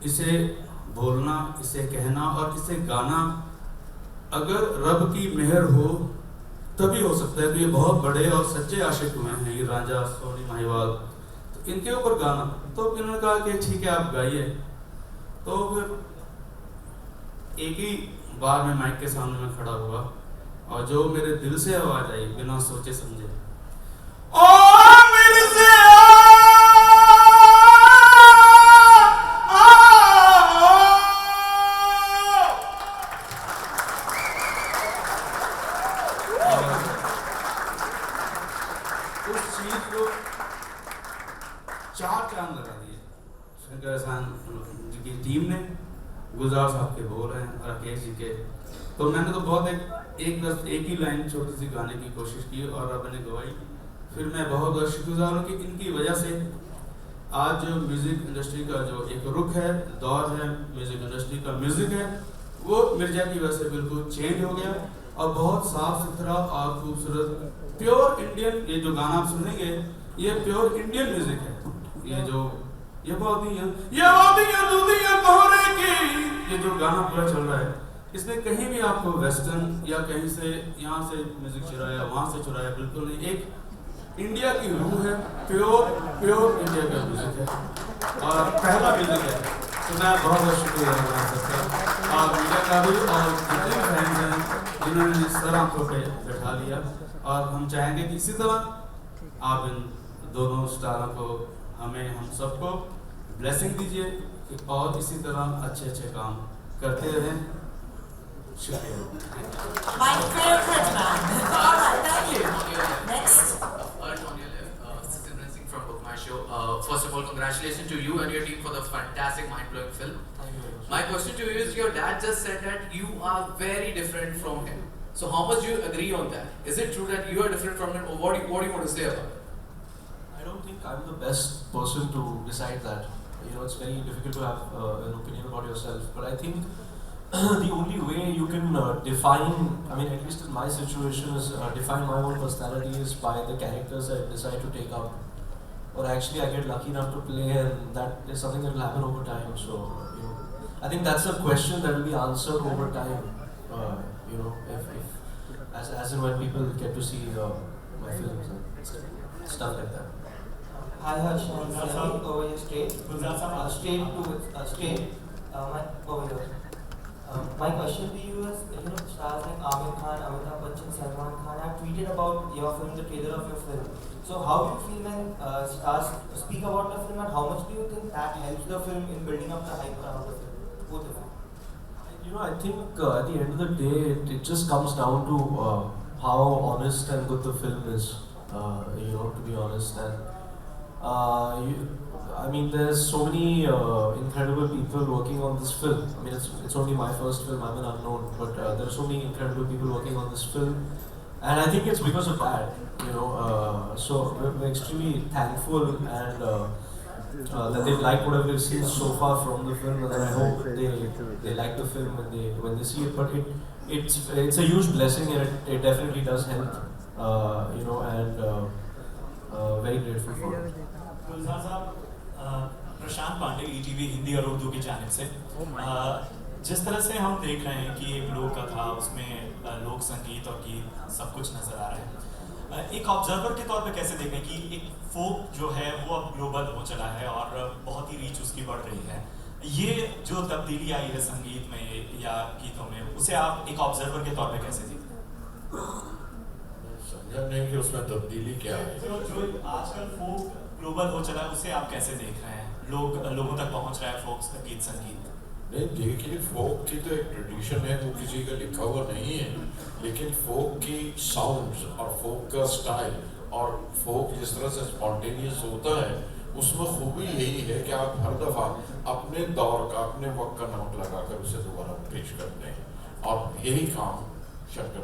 इसे बोलना, इसे कहना और इसे गाना अगर रब की मेहर हो तभी हो सकता है। तो ये बहुत बड़े और सच्चे आशिक हुए हैं, हीर रांझा, सोनी माहिवाल, तो इनके ऊपर गाना। तो इन्होंने कहा कि ठीक है आप गाइए। तो फिर एक ही बार में माइक के सामने में खड़ा हुआ, और जो मेरे दिल से आवाज आई बिना सोचे समझे, ओ मिर्ज़ा टीम ने, गुलजार साहब के बोल रहे हैं, राकेश जी के। तो मैंने तो बहुत एक ही लाइन छोटी सी गाने की कोशिश की और रब ने गवाई। फिर मैं बहुत शुक्रगुजार हूँ कि इनकी वजह से आज जो म्यूज़िक इंडस्ट्री का जो एक रुख है, दौर है म्यूज़िक इंडस्ट्री का, म्यूज़िक है वो मिर्ज़ा की वजह से बिल्कुल चेंज हो गया और बहुत साफ सुथरा और खूबसूरत प्योर इंडियन, ये जो गाना आप सुनेंगे ये प्योर इंडियन म्यूज़िक है। ये जो गाना पूरा चल रहा है, इसमें कहीं भी आपको वेस्टर्न या कहीं से यहाँ से म्यूजिक चुराया वहाँ से चुराया बिल्कुल नहीं। एक इंडिया की रूह है, प्योर इंडिया का म्यूजिक है और पहला म्यूजिक है। तो मैं बहुत शुक्रिया अदा करता और मीडिया का भी और जितने फैंस हैं जिन्होंने इस तरह आंखों पे बैठा लिया। और हम चाहेंगे कि इसी तरह आप इन दोनों स्टारों को, हमें, हम सबको ब्लेसिंग दीजिए कि और इसी तरह अच्छे अच्छे काम करते रहें। शुक्रिया। My favorite man. All right, thank you. Next. Tony Singh from Book My Show. first of all, congratulations to you and your team for the fantastic, mind-blowing film. Thank you very much. My question to you is, your dad just said that you are very different from him. So how much do you agree on that? Is it true that you are different from him, or what do you want to say about it? I don't think I'm the best person to decide that. You know, it's very difficult to have an opinion about yourself. But I think the only way you can define, I mean, at least in my situation, is define my own personality is by the characters I decide to take up. Or actually, I get lucky enough to play, and that is something that will happen over time. So, you know, I think that's a question that will be answered over time. You know, if as and when people get to see my films and stuff like that. Hi Harsh, I'm over here straight. Straight to straight. Over here. My question to you is, you know, stars like Aamir Khan, Amitabh Bachchan, Salman Khan have tweeted about your film, the trailer of your film. So how do you feel when stars speak about the film, and how much do you think that helps the film in building up the hype around the film? Both of them. You know, I think at the end of the day, it just comes down to how honest and good the film is. You know, to be honest, and I mean, there's so many incredible people working on this film. I mean, it's only my first film. I'm an unknown, but there are so many incredible people working on this film, and I think it's because of that. You know, so we're extremely thankful and. That they've liked whatever they've seen so far from the film, and I hope they like the film when they see it. But it's a huge blessing, and it definitely does help. You know, and very grateful for it. गुलजार साहब, प्रशांत Pandey ETV Hindi और उर्दू की जानिब से जिस तरह से हम देख रहे हैं कि एक लोक कथा, उसमें लोक संगीत और गीत सब कुछ नजर आ रहा है, एक ऑब्जर्वर के तौर पे कैसे देखें कि एक फोक जो है वो अब ग्लोबल हो चला है और बहुत ही रीच उसकी बढ़ रही है, ये जो तब्दीली आई है संगीत में या गीतों में, उसे आप एक ऑब्जर्वर के तौर पे कैसे देखते हैं? समझा नहीं कि उसमें तब्दीली क्या है। जो आजकल फोक ग्लोबल हो चला है, उसे आप कैसे देख रहे हैं? लोगों तक पहुंच रहा है फोक गीत संगीत। नहीं, देखिए, फोक की तो एक ट्रेडिशन है, वो किसी का लिखा हुआ नहीं है, लेकिन फोक की साउंड्स और फोक का स्टाइल और फोक जिस तरह से स्पॉन्टेनियस होता है, उसमें खूबी यही है कि आप हर दफ़ा अपने दौर का, अपने वक्त का नमक लगाकर उसे दोबारा पेश करते हैं, और यही काम शंकर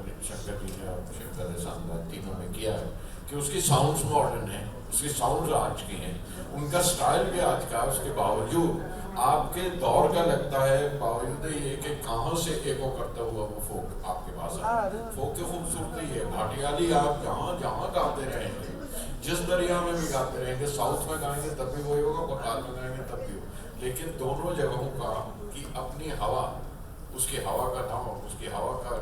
जी ने और शंकर शानदार तीनों ने किया है कि उसकी साउंड्स मॉडर्न हैं, उसकी साउंड्स आज की हैं, उनका स्टाइल भी आज का, उसके बावजूद आपके दौर का लगता है, बावजूद ये कि कहाँ से एको करता हुआ वो फोक आपके पास है। फोक की खूबसूरती है, भाटियाली आप जहाँ जहाँ गाते रहेंगे, जिस दरिया में भी गाते रहेंगे, साउथ में गाएंगे तब भी वही होगा, बंगाल में गाएंगे तब भी हो, लेकिन दोनों जगहों का की अपनी हवा, उसकी हवा का नाम, उसकी हवा का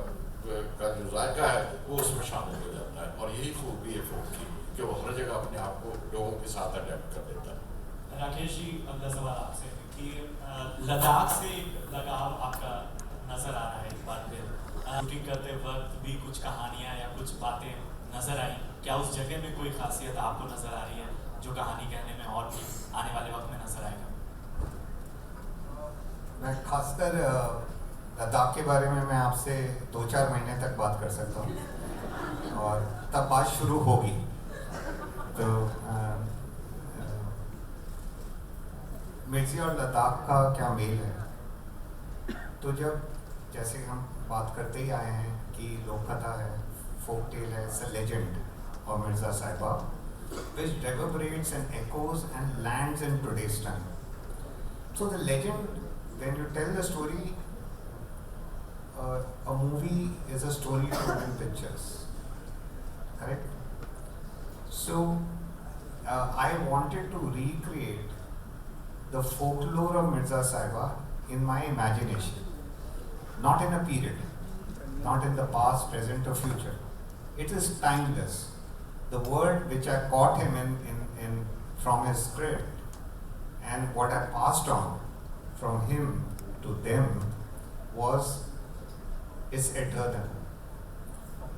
जो जायका है वो उसमें शामिल हो जाता है, और यही खूबी है फोक की कि वो हर जगह अपने आप को लोगों के साथ अडेप्ट कर देता है। राकेश जी, अगला सवाल आपसे कि लद्दाख से लगाव आपका नजर आ रहा है इस बात पे, शूटिंग करते वक्त भी कुछ कहानियाँ या कुछ बातें नजर आई, क्या उस जगह में कोई खासियत आपको नजर आ रही है जो कहानी कहने में और भी आने वाले वक्त में नजर आएगा? मैं खासकर लद्दाख के बारे में मैं आपसे 2-4 महीने तक बात कर सकता हूँ, और तब बात शुरू होगी। तो मिर्जी और लद्दाख का क्या मेल है? तो जब जैसे हम बात करते ही आए हैं कि लोक कथा है, folk tale है, it's a legend of Mirza Sahiba, which reverberates and echoes and lands in today's time. So the legend, when you tell the story, a movie is a story told in pictures, correct? So I wanted to recreate the folklore of Mirza Sahiba in my imagination, not in a period, not in the past, present or future. It is timeless. The word which I caught him in from his script and what I passed on from him to them was, it's eternal.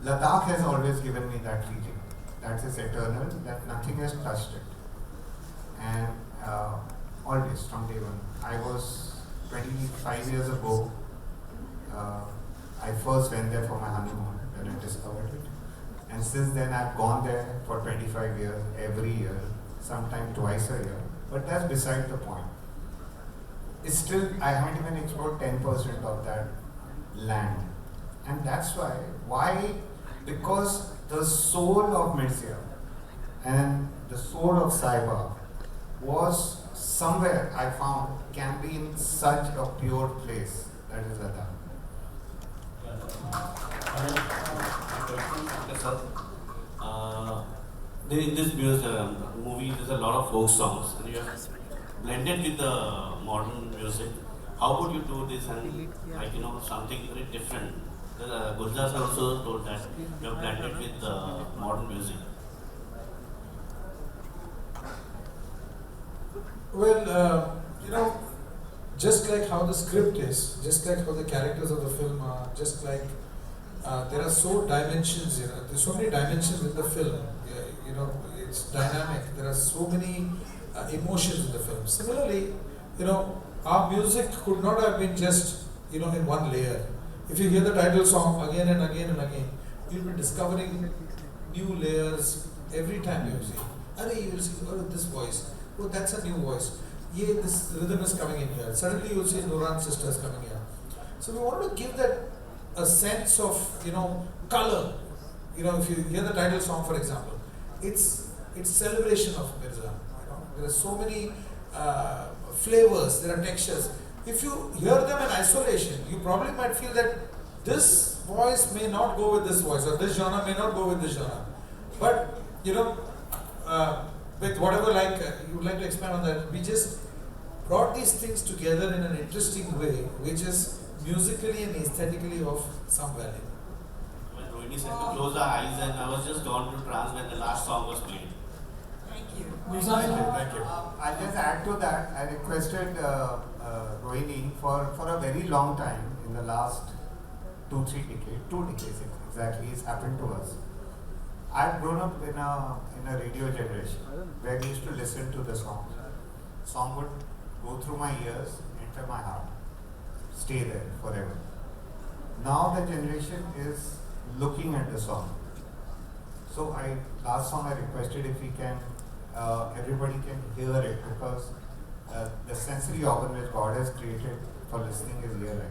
Ladakh has always given me that feeling. That is eternal, that nothing has touched it. And always, from day one. I was 25 years ago, I first went there for my honeymoon when I discovered it. And since then I've gone there for 25 years, every year, sometimes twice a year. But that's beside the point. It's still, I haven't even explored 10% of that land. And that's why? Because the soul of Mirza and the soul of Saiba was somewhere, I found, can be in such a pure place, that is Ladakh. In this movie, there's a lot of folk songs, and you have blended with the modern music. How would you do this and something very different? Gulzar also told that you have blended with the modern music. Well, just like how the script is, just like how the characters of the film are, just like there are dimensions, there's so many dimensions in the film. It's dynamic. There are so many emotions in the film. Similarly, our music could not have been just, in one layer. If you hear the title song again and again and again, you'll be discovering new layers every time you see. You will see, oh, this voice. Oh, that's a new voice. Yeah, this rhythm is coming in here. Suddenly you'll see Nuran's sisters coming here. So we wanted to give that a sense of, color. If you hear the title song, for example, it's celebration of Mirza. There are so many flavors, there are textures. If you hear them in isolation, you probably might feel that this voice may not go with this voice, or this genre may not go with this genre. But, with whatever you would like to expand on that, we just brought these things together in an interesting way, which is musically and aesthetically of some value. When Rohini said to close our eyes, and I was just gone to trance when the last song was played. Thank you. Thank you. I'll just add to that. I requested Rohini for a very long time, in the last 2 decades exactly, it's happened to us. I've grown up in a radio generation where we used to listen to the song. Song would go through my ears, enter my heart, stay there forever. Now the generation is looking at the song. So last song I requested if we can, everybody can hear it, because the sensory organ which God has created for listening is here.